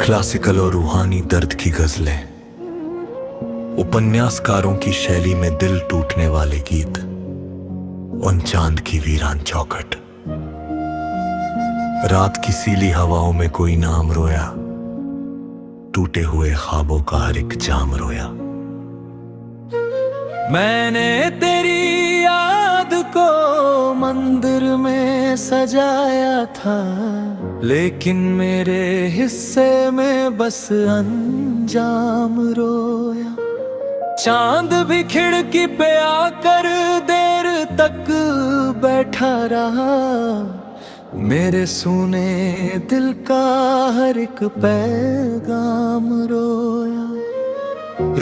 Classical और रूहानी दर्द की गजलें, उपन्यासकारों की शैली में दिल टूटने वाले गीत, उन चांद की वीरान चौखट। रात की सीली हवाओं में कोई नाम रोया, टूटे हुए ख्वाबों का हर एक जाम रोया। मैंने तेरी याद को मंदिर में सजाया था, लेकिन मेरे हिस्से में बस अंजाम रोया। चांद भी खिड़की पे आकर देर तक बैठा रहा, मेरे सुने दिल का हर एक पैगाम रोया।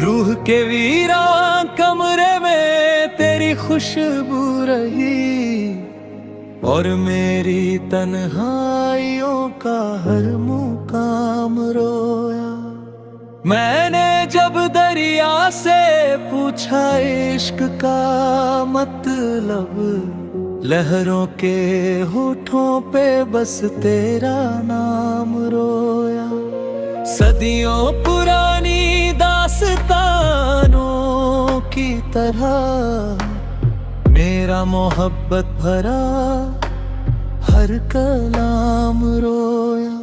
रूह के वीरान कमरे में तेरी खुशबू रही, और मेरी तन्हाइयों का हर मुकाम रोया। मैंने जब दरिया से पूछा इश्क का मतलब, लहरों के होठों पे बस तेरा नाम रोया। सदियों पुरानी दास्तानों की तरह मेरा मोहब्बत भरा हर कलाम रोया।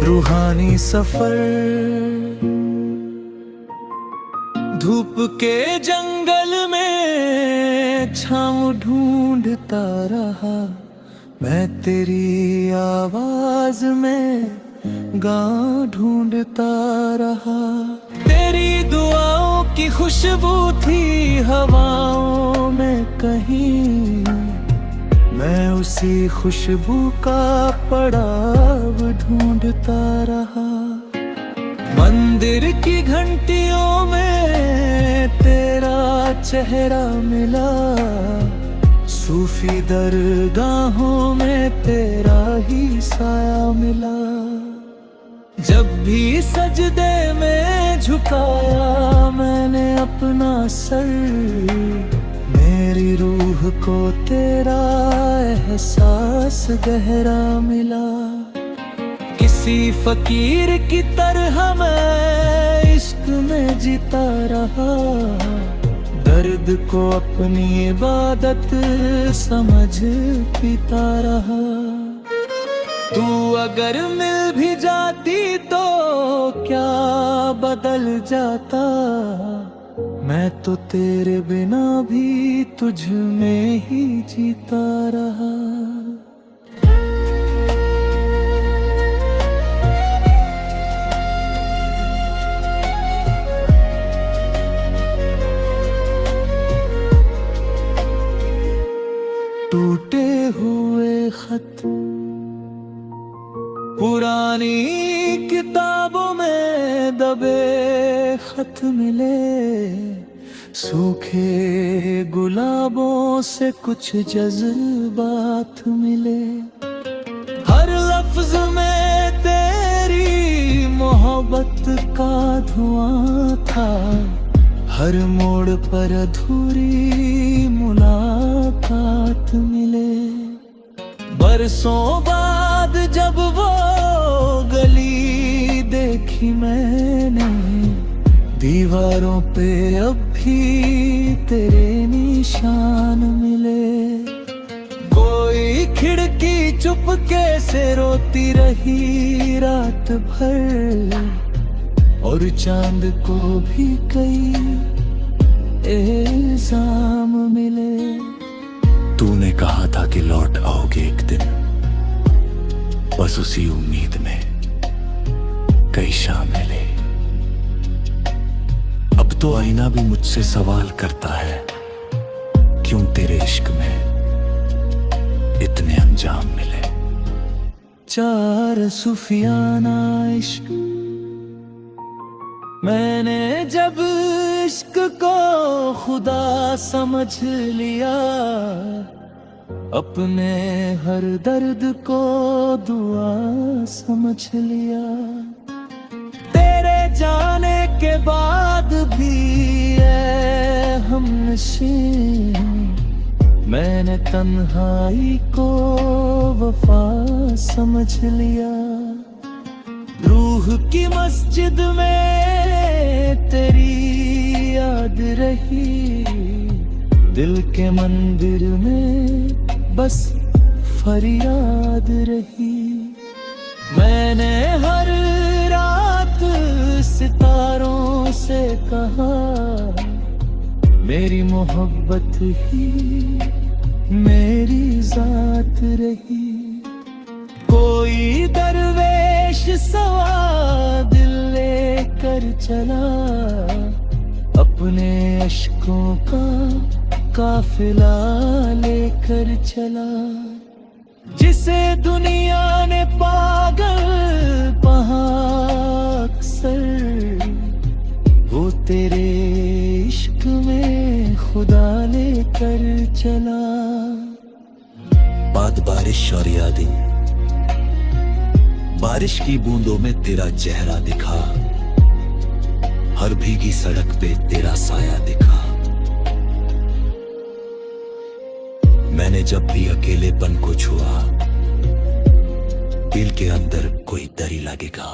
रूहानी सफर धूप के जंगल में छाँव ढूंढता रहा, मैं तेरी आवाज में गाँ ढूंढता रहा। तेरी दुआओं की खुशबू थी हवाओं में कहीं, मैं उसी खुशबू का पड़ाव ढूंढता रहा। मंदिर की घंटियों में तेरा चेहरा मिला, सूफी दरगाहों में तेरा ही साया मिला। जब भी सजदे में झुकाया मैंने अपना सर, मेरी रूह को तेरा एहसास गहरा मिला। किसी फकीर की तरह मैं इश्क में जीता रहा, दर्द को अपनी इबादत समझ पीता रहा। तू अगर मिल भी जाती तो क्या बदल जाता, मैं तो तेरे बिना भी तुझ में ही जीता रहा। टूटे हुए खत पुरानी किताबों में दबे खत मिले, सूखे गुलाबों से कुछ जज्बात मिले। हर लफ्ज में तेरी मोहब्बत का धुआं था, हर मोड़ पर अधूरी मुलाकात मिले। बरसों बाद जब वो गली देखी मैंने, दीवारों पे अब भी तेरे निशान मिले। कोई खिड़की चुपके से रोती रही रात भर, और चांद को भी कई इल्जाम मिले। तूने कहा था कि लौट आओगे एक दिन, बस उसी उम्मीद में कई शामें ले। अब तो आईना भी मुझसे सवाल करता है, क्यों तेरे इश्क में इतने अंजाम मिले। चार सूफियाना इश्क मैंने जब इश्क को खुदा समझ लिया, अपने हर दर्द को दुआ समझ लिया। तेरे जाने के बाद भी ऐ हमनशीं मैंने तन्हाई को वफा समझ लिया। रूह की मस्जिद में तेरी याद रही, दिल के मंदिर में बस फरियाद रही। मैंने हर रात सितारों से कहा मेरी मोहब्बत ही मेरी जात रही। कोई दरवेश सवा दिल लेकर चला, अपने अश्कों का काफिला लेकर चला। जिसे दुनिया ने पागल कहा अक्सर, वो तेरे इश्क में खुदा लेकर चला। बाद बारिश और यादें, बारिश की बूंदों में तेरा चेहरा दिखा, हर भीगी सड़क पे तेरा साया दिखा। मैंने जब भी अकेलेपन को छुआ, दिल के अंदर कोई दरी लगेगा।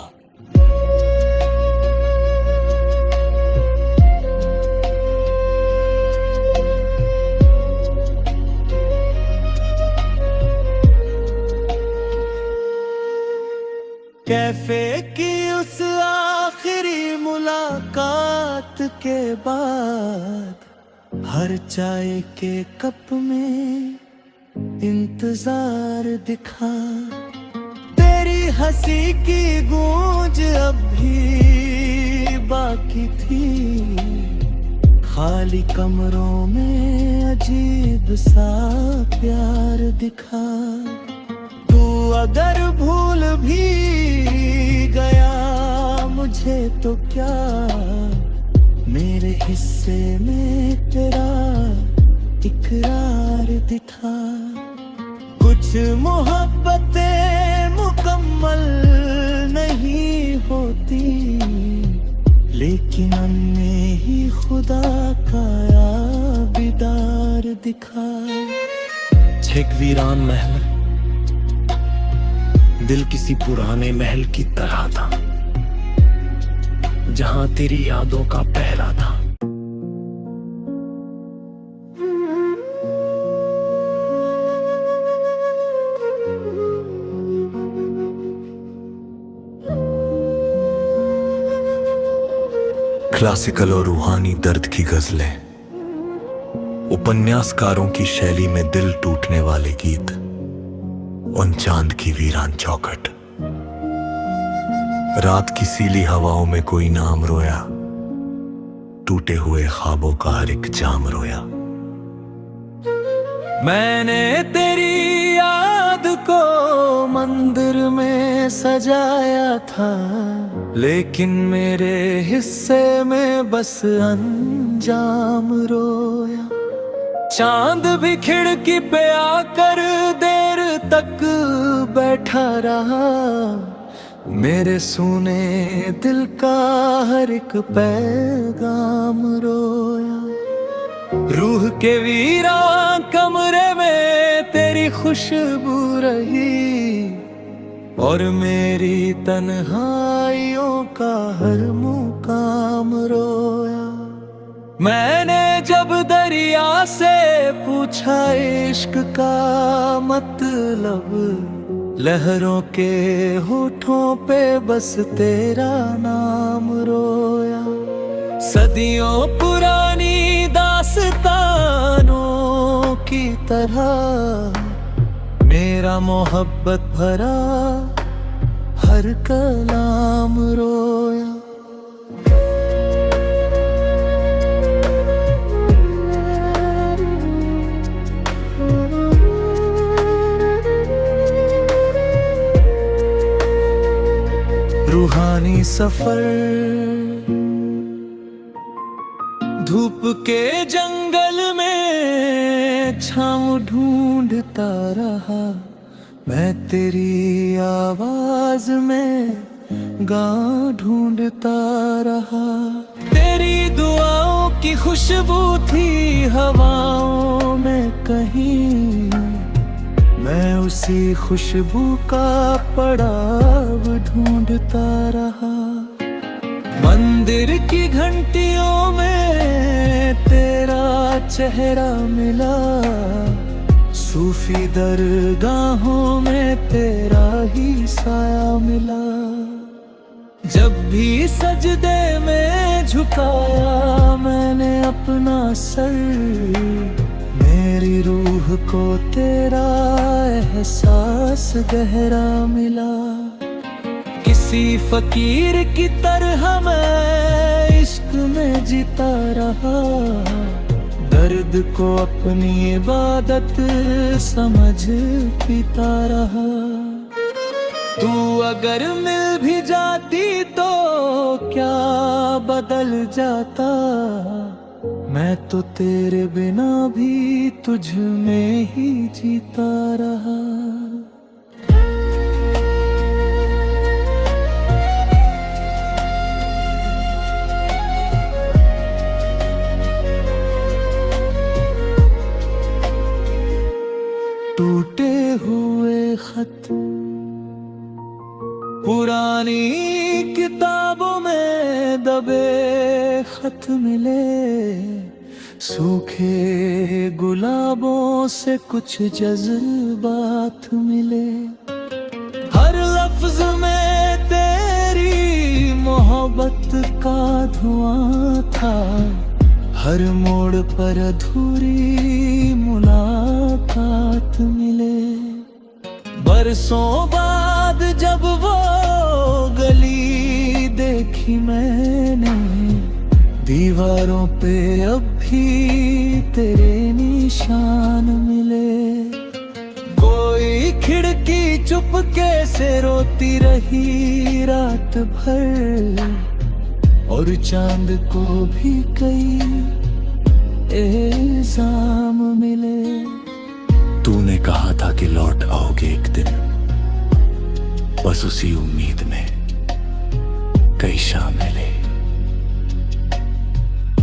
कैफे की उस आखिरी मुलाकात के बाद हर चाय के कप में इंतजार दिखा। तेरी हंसी की गूंज अब भी बाकी थी, खाली कमरों में अजीब सा प्यार दिखा। तू अगर भूल भी गया मुझे तो क्या, मेरे हिस्से में तेरा इकरार दिखा। कुछ मोहब्बतें मुकम्मल नहीं होती, लेकिन उनमें ही खुदा का याद दिखा। एक वीरान महल, दिल किसी पुराने महल की तरह था, जहां तेरी यादों का पहरा था। क्लासिकल और रूहानी दर्द की गजलें, उपन्यासकारों की शैली में दिल टूटने वाले गीत, उन चांद की वीरान चौखट। रात की सीली हवाओं में कोई नाम रोया, टूटे हुए ख्वाबों का हर एक जाम रोया। मैंने तेरी याद को मंदिर में सजाया था, लेकिन मेरे हिस्से में बस अंजाम रोया। चांद भी खिड़की पे आकर देर तक बैठा रहा, मेरे सूने दिल का हर एक पैगाम रोया। रूह के वीरान कमरे में तेरी खुशबू रही, और मेरी तन्हाइयों का हर मुकाम रोया। मैंने जब दरिया से पूछा इश्क का मतलब, लहरों के होठों पे बस तेरा नाम रोया। सदियों पुरानी दास्तानों की तरह मेरा मोहब्बत भरा हर कलाम रोया। रूहानी सफर, धूप के जंगल में छाँव ढूंढता रहा, मैं तेरी आवाज में गां ढूंढता रहा। तेरी दुआओं की खुशबू थी हवाओं में कहीं, मैं उसी खुशबू का पड़ाव ढूंढता रहा। मंदिर की घंटियों में तेरा चेहरा मिला, सूफी दरगाहों में तेरा ही साया मिला। जब भी सजदे में झुकाया मैंने अपना सर, मेरी रूह को तेरा एहसास गहरा मिला। किसी फकीर की तरह मैं इश्क में जीता रहा, दर्द को अपनी इबादत समझ पीता रहा। तू अगर मिल भी जाती तो क्या बदल जाता, मैं तो तेरे बिना भी तुझ में ही जीता रहा। टूटे हुए खत पुरानी किताबों में दबे खत मिले, सूखे गुलाबों से कुछ जज्बात मिले। हर लफ्ज में तेरी मोहब्बत का धुआं था, हर मोड़ पर अधूरी मुलाकात मिले। बरसों बाद जब वो गली देखी मैंने, दीवारों पे अब भी तेरे निशान मिले। कोई खिड़की चुपके से रोती रही रात भर, और चांद को भी कई इल्जाम मिले। तूने कहा था कि लौट आओगे एक दिन, बस उसी उम्मीद में कई शामें ले।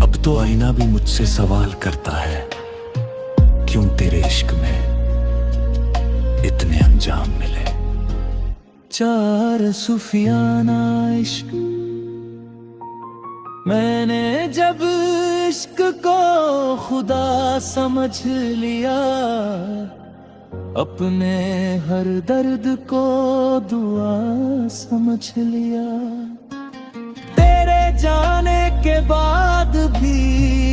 अब तो आईना भी मुझसे सवाल करता है, क्यों तेरे इश्क में इतने अंजाम मिले। चार सूफियाना इश्क मैंने जब इश्क को खुदा समझ लिया, अपने हर दर्द को दुआ समझ लिया। तेरे जाने के बाद भी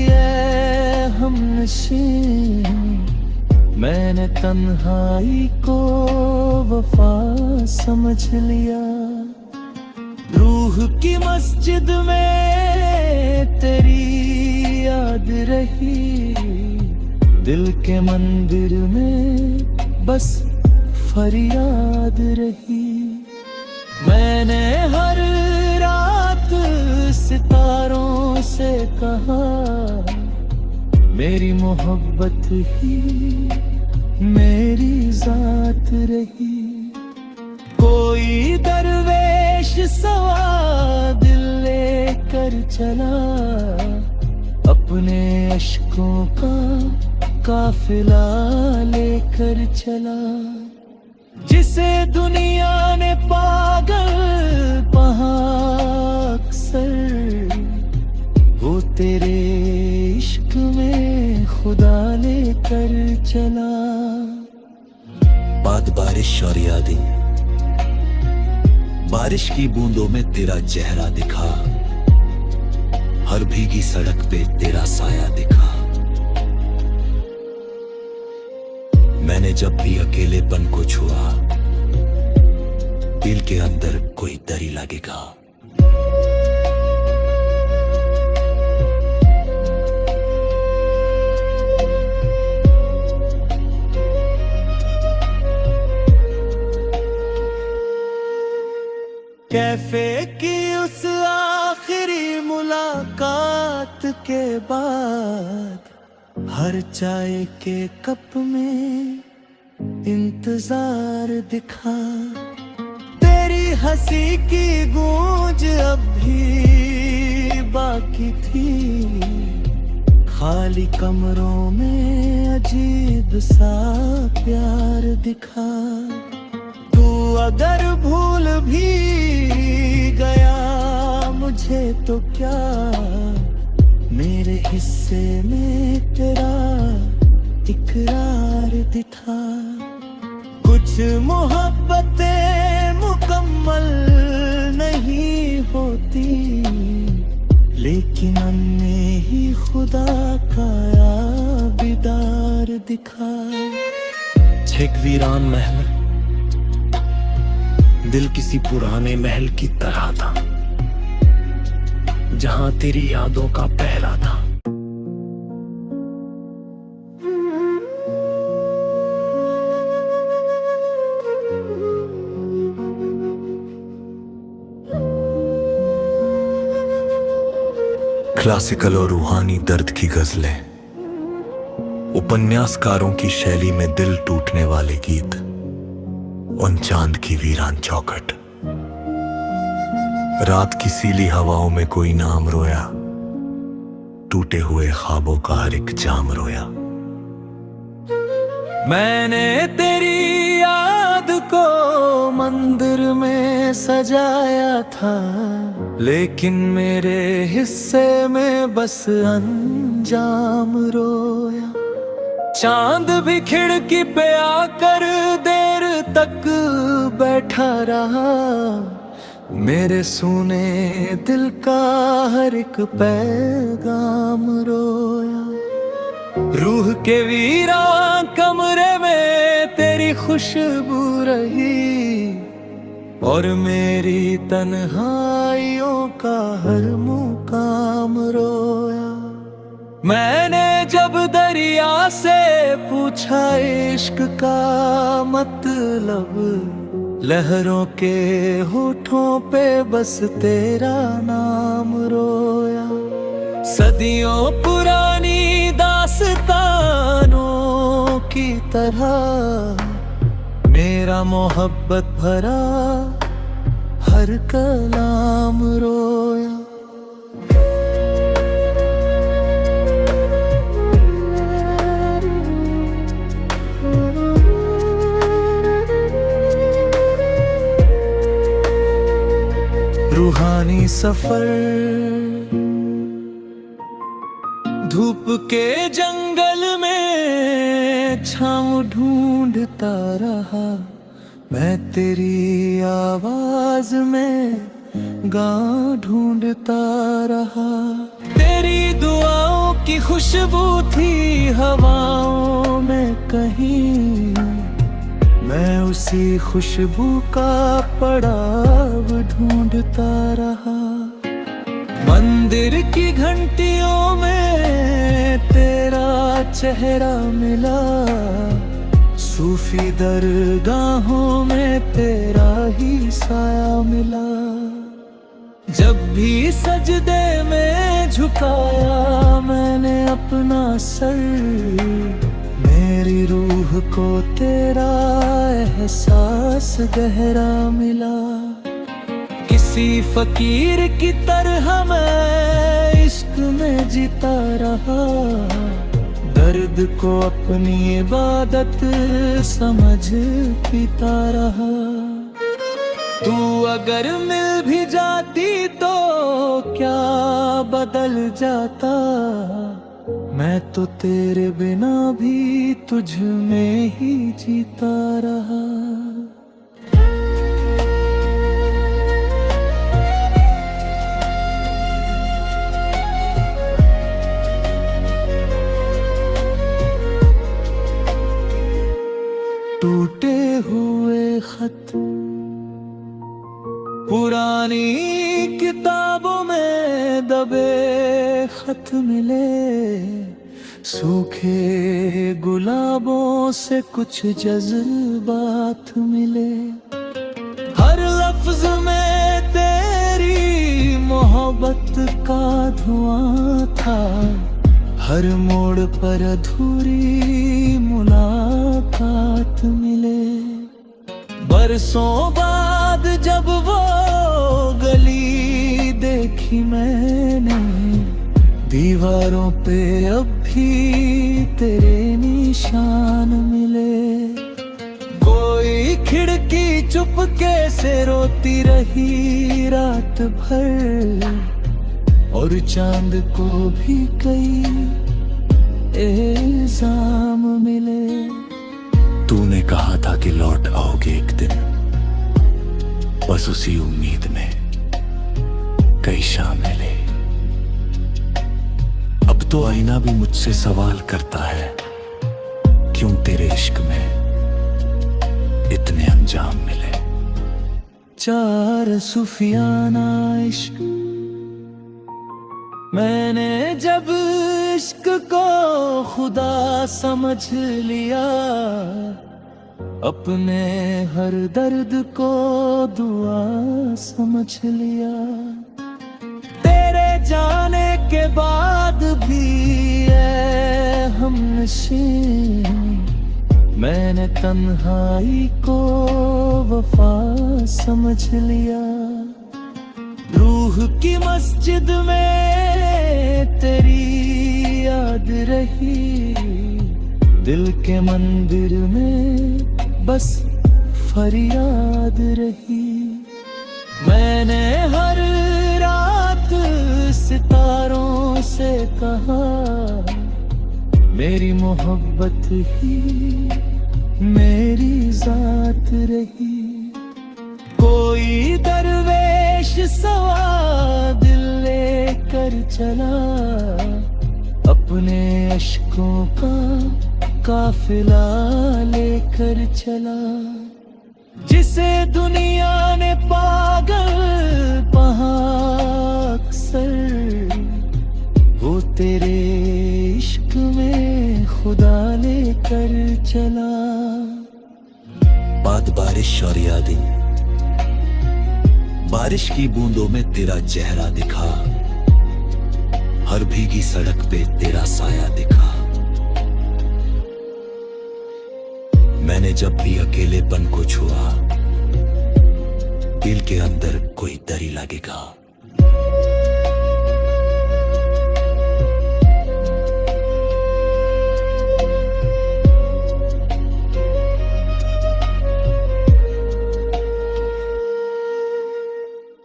ऐ हमनशीं, मैंने तन्हाई को वफा समझ लिया। रूह की मस्जिद में तेरी याद रही, दिल के मंदिर में बस फरियाद रही। मैंने हर रात सितारों से कहा, मेरी मोहब्बत ही मेरी जात रही। कोई दरवेश सवा दिल लेकर चला, अपने अश्कों का काफिला लेकर चला। जिसे दुनिया ने पागल कहा अक्सर, वो तेरे इश्क में खुदा लेकर चला। बाद बारिश और यादें, बारिश की बूंदों में तेरा चेहरा दिखा, हर भीगी सड़क पे तेरा साया दिखा। मैंने जब भी अकेलेपन को छुआ, दिल के अंदर कोई दरी लगेगा। कैफे की उस आखिरी मुलाकात के बाद, हर चाय के कप में इंतजार दिखा। तेरी हंसी की गूंज अब भी बाकी थी, खाली कमरों में अजीब सा प्यार दिखा। तू अगर भूल भी गया मुझे तो क्या, मेरे हिस्से में तेरा इकरार दिखा। कुछ मोहब्बतें मुकम्मल नहीं होती, लेकिन हमने ही खुदा का याबीदार दिखा। एक वीरान महल दिल किसी पुराने महल की तरह था, जहां तेरी यादों का पहरा था। क्लासिकल और रूहानी दर्द की गजलें, उपन्यासकारों की शैली में दिल टूटने वाले गीत, उन चांद की वीरान चौखट। रात की सीली हवाओं में कोई नाम रोया, टूटे हुए ख्वाबों का हर एक जाम रोया। मैंने तेरी याद को मंदिर में सजाया था, लेकिन मेरे हिस्से में बस अंजाम रोया। चांद भी खिड़की पे आकर देर तक बैठा रहा, मेरे सूने दिल का हर एक पैगाम रोया। रूह के वीरान कमरे में तेरी खुशबू रही, और मेरी तन्हाइयों का हर मुकाम रोया। मैंने जब दरिया से पूछा इश्क का मतलब, लहरों के होठों पे बस तेरा नाम रोया। सदियों पुरानी दास्तानों की तरह मेरा मोहब्बत भरा हर कलाम रोया। रूहानी सफर धूप के जंगल में छाँव ढूंढता रहा, मैं तेरी आवाज में गाँ ढूंढता रहा। तेरी दुआओं की खुशबू थी हवाओं में कहीं, मैं उसी खुशबू का पड़ाव ढूंढता रहा। मंदिर की घंटियों में तेरा चेहरा मिला, सूफी दरगाहों में तेरा ही साया मिला। जब भी सजदे में झुकाया मैंने अपना सर, मेरी रूह को तेरा एहसास गहरा मिला। किसी फकीर की तरह मैं इश्क में जीता रहा, दर्द को अपनी इबादत समझ पीता रहा। तू अगर मिल भी जाती तो क्या बदल जाता, मैं तो तेरे बिना भी तुझ में ही जीता रहा। टूटे हुए खत पुरानी किताबों में दबे खत मिले, सूखे गुलाबों से कुछ जज्बात मिले। हर लफ्ज में तेरी मोहब्बत का धुआं था, हर मोड़ पर अधूरी मुलाकात मिले। बरसों बाद बाद जब वो गली देखी मैंने, दीवारों पे अब भी तेरे निशान मिले। कोई खिड़की चुपके से रोती रही रात भर, और चांद को भी कई इल्जाम मिले। तूने कहा था कि लौट आओगे एक दिन, बस उसी उम्मीद में कई शामें ले। अब तो आईना भी मुझसे सवाल करता है, क्यों तेरे इश्क में इतने अंजाम मिले। चार सूफियाना इश्क मैंने जब इश्क को खुदा समझ लिया, अपने हर दर्द को दुआ समझ लिया। तेरे जाने के बाद भी ऐ हमनशीं, मैंने तन्हाई को वफा समझ लिया। रूह की मस्जिद में तेरी याद रही, दिल के मंदिर में बस फरियाद रही। मैंने हर रात सितारों से कहा, मेरी मोहब्बत ही मेरी जात रही। कोई दरवेश सवा दिल लेकर चला, अपने अश्कों का काफिला लेकर चला। जिसे दुनिया ने पागल कहा अक्सर, वो तेरे इश्क में खुदा लेकर चला। बाद बारिश और यादें, बारिश की बूंदों में तेरा चेहरा दिखा, हर भीगी सड़क पे तेरा साया दिखा। मैंने जब भी अकेलेपन को छुआ, दिल के अंदर कोई दरी लगेगा।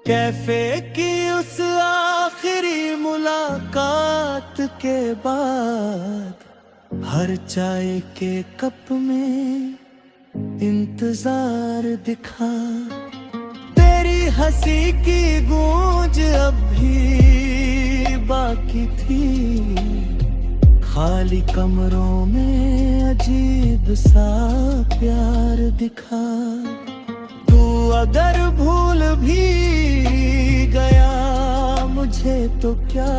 कैफे की उस आखिरी मुलाकात के बाद, हर चाय के कप में इंतजार दिखा। तेरी हंसी की गूंज अब भी बाकी थी, खाली कमरों में अजीब सा प्यार दिखा। तू अगर भूल भी गया मुझे तो क्या,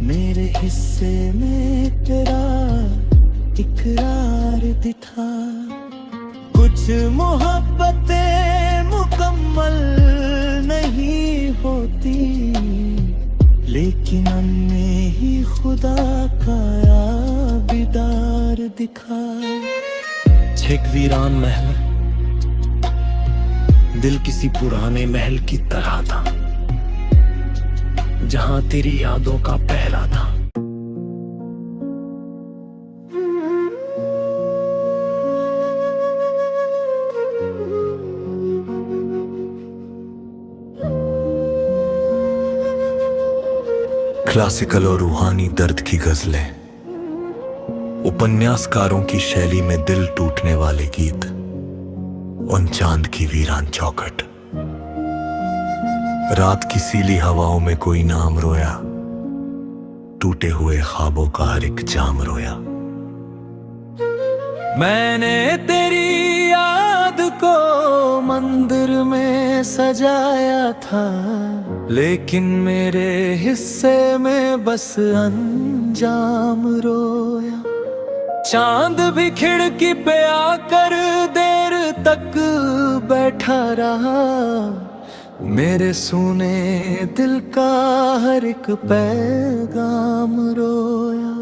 मेरे हिस्से में तेरा इकरार दिखा। कुछ मोहब्बतें मुकम्मल नहीं होती, लेकिन उनमें ही खुदा का याद दिखा। एक वीरान महल, दिल किसी पुराने महल की तरह था, जहां तेरी यादों का पहरा था। क्लासिकल और रूहानी दर्द की गजलें, उपन्यासकारों की शैली में दिल टूटने वाले गीत, उन चांद की वीरान चौखट। रात की सीली हवाओं में कोई नाम रोया, टूटे हुए ख्वाबों का हर एक जाम रोया। मैंने तेरी याद को मंदिर में सजाया था, लेकिन मेरे हिस्से में बस अंजाम रोया। चांद भी खिड़की पे आकर देर तक बैठा रहा, मेरे सूने दिल का हर एक पैगाम रोया।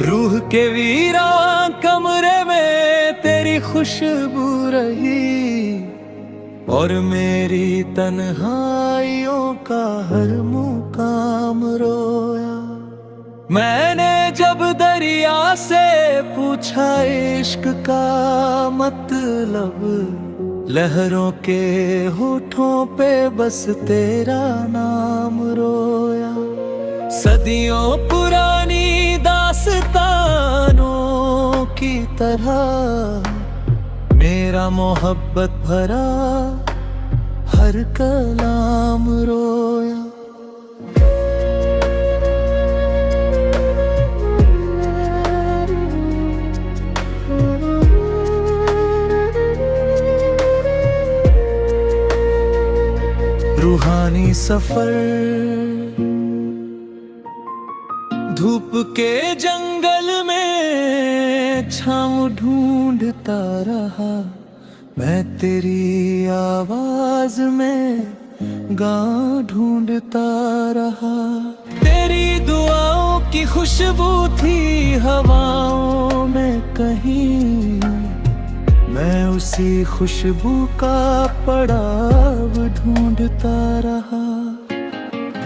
रूह के वीरान कमरे में तेरी खुशबू रही, और मेरी तन्हाइयों का हर मुकाम रोया। मैंने जब दरिया से पूछा इश्क का मतलब, लहरों के होठों पे बस तेरा नाम रोया। सदियों पुरानी दास्तानों की तरह मेरा मोहब्बत भरा हर कलाम रोया। रूहानी सफर धूप के जंगल में छाँव ढूंढता रहा। मैं तेरी आवाज में गाँ ढूंढता रहा। तेरी दुआओं की खुशबू थी हवाओं में कहीं, मैं उसी खुशबू का पड़ाव ढूंढता रहा।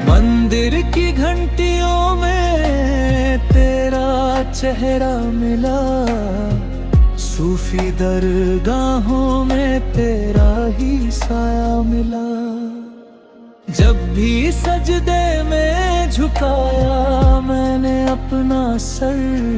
मंदिर की घंटियों में तेरा चेहरा मिला, सूफी दरगाहों में तेरा ही साया मिला। जब भी सजदे में झुकाया मैंने अपना सर,